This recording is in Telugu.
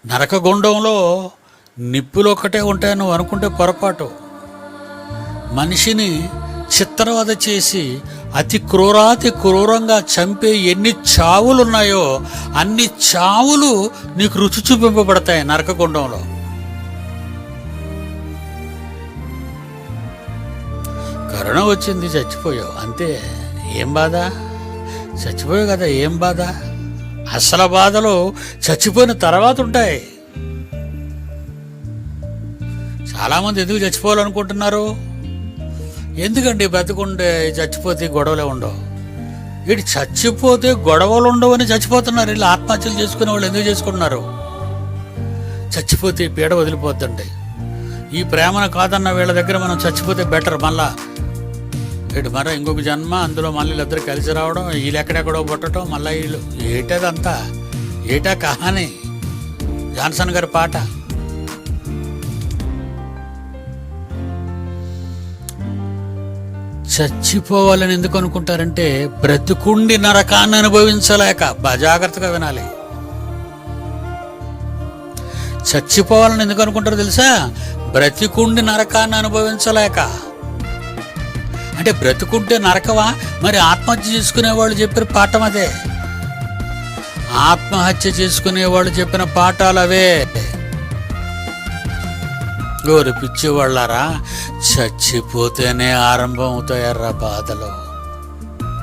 నరకగుండంలో నిప్పులు ఒక్కటే ఉంటాయని నువ్వు అనుకుంటే పొరపాటు. మనిషిని చిత్రవద చేసి అతి క్రూరాతి క్రూరంగా చంపే ఎన్ని చావులున్నాయో అన్ని చావులు నీకు రుచి చూపింపబడతాయి నరకగుండంలో. కరోనా వచ్చింది, చచ్చిపోయావు, అంతే. ఏం బాధ? చచ్చిపోయావు కదా, ఏం బాధ? అసలు బాధలు చచ్చిపోయిన తర్వాత ఉంటాయి. చాలామంది ఎందుకు చచ్చిపోవాలనుకుంటున్నారు? ఎందుకండి బ్రతుకుంటే చచ్చిపోతే గొడవలే ఉండవు. వీడు చచ్చిపోతే గొడవలు ఉండవని చచ్చిపోతున్నారు. వీళ్ళు ఆత్మహత్యలు చేసుకునే వాళ్ళు ఎందుకు చేసుకుంటున్నారు? చచ్చిపోతే పీడ వదిలిపోతుంటాయి. ఈ ప్రేమను కాదన్న వీళ్ళ దగ్గర మనం చచ్చిపోతే బెటర్. మళ్ళా వీడు మరో ఇంకొక జన్మ, అందులో మళ్ళీ వీళ్ళిద్దరు కలిసి రావడం, వీళ్ళు ఎక్కడెక్కడో పుట్టడం, మళ్ళీ వీళ్ళు ఏటదంతా ఏటా కహాని. జాన్సన్ గారి పాట. చచ్చిపోవాలని ఎందుకు అనుకుంటారంటే బ్రతుకుండి నరకాన్ని అనుభవించలేక. జాగ్రత్తగా వినాలి. చచ్చిపోవాలని ఎందుకు అనుకుంటారో తెలుసా? బ్రతికుండి నరకాన్ని అనుభవించలేక. అంటే బ్రతుకుంటే నరకవా? మరి ఆత్మహత్య చేసుకునేవాళ్ళు చెప్పిన పాఠం అదే. ఆత్మహత్య చేసుకునేవాళ్ళు చెప్పిన పాఠాలు అవే. గోరు పిచ్చివాళ్ళారా, చచ్చిపోతేనే ఆరంభం అవుతాయర్రా బాధలు.